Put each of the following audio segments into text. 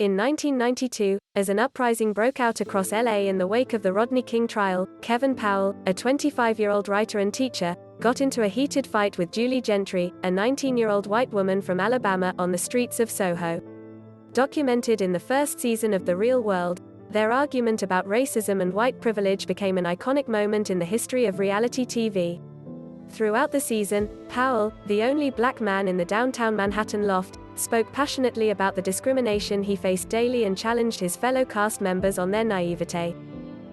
In 1992, as an uprising broke out across LA in the wake of the Rodney King trial, Kevin Powell, a 25-year-old writer and teacher, got into a heated fight with Julie Gentry, a 19-year-old white woman from Alabama, on the streets of Soho. Documented in the first season of The Real World, their argument about racism and white privilege became an iconic moment in the history of reality TV. Throughout the season, Powell, the only black man in the downtown Manhattan loft, spoke passionately about the discrimination he faced daily and challenged his fellow cast members on their naivete.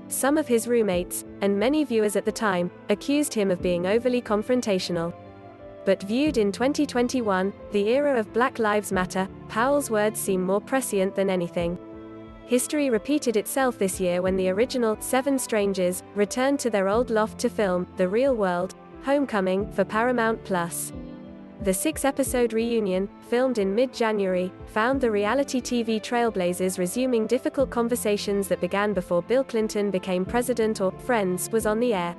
Some of his roommates, and many viewers at the time, accused him of being overly confrontational. But viewed in 2021, the era of Black Lives Matter, Powell's words seem more prescient than anything. History repeated itself this year when the original 7 Strangers returned to their old loft to film The Real World: Homecoming for Paramount+. The 6-episode reunion, filmed in mid-January, found the reality TV trailblazers resuming difficult conversations that began before Bill Clinton became president or Friends was on the air.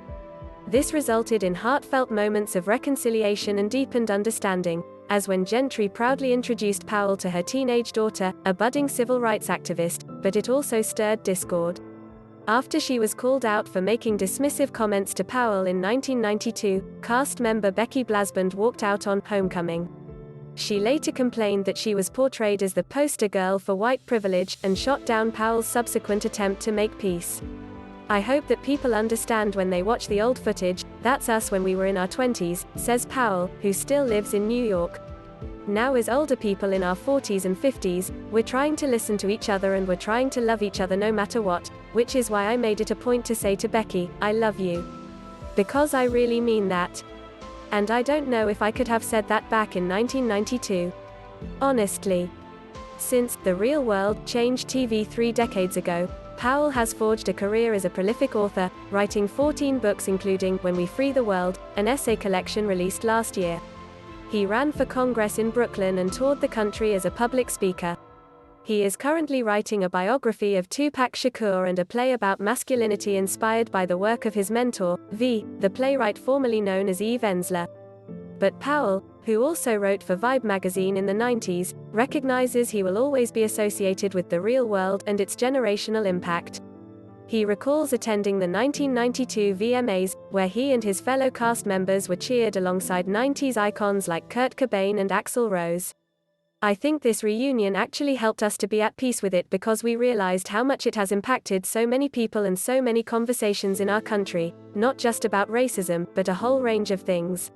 This resulted in heartfelt moments of reconciliation and deepened understanding, as when Gentry proudly introduced Powell to her teenage daughter, a budding civil rights activist, but it also stirred discord. After she was called out for making dismissive comments to Powell in 1992, cast member Becky Blasband walked out on Homecoming. She later complained that she was portrayed as the poster girl for white privilege and shot down Powell's subsequent attempt to make peace. "I hope that people understand when they watch the old footage, that's us when we were in our 20s, says Powell, who still lives in New York. Now as older people in our 40s and 50s, we're trying to listen to each other and we're trying to love each other no matter what, which is why I made it a point to say to Becky, I love you. Because I really mean that. And I don't know if I could have said that back in 1992. Honestly." Since The Real World changed TV 3 decades ago, Powell has forged a career as a prolific author, writing 14 books including When We Free the World, an essay collection released last year. He ran for Congress in Brooklyn and toured the country as a public speaker. He is currently writing a biography of Tupac Shakur and a play about masculinity inspired by the work of his mentor, the playwright formerly known as Eve Ensler. But Powell, who also wrote for Vibe magazine in the 90s, recognizes he will always be associated with The Real World and its generational impact. He recalls attending the 1992 VMAs, where he and his fellow cast members were cheered alongside 90s icons like Kurt Cobain and Axl Rose. "I think this reunion actually helped us to be at peace with it because we realized how much it has impacted so many people and so many conversations in our country, not just about racism, but a whole range of things."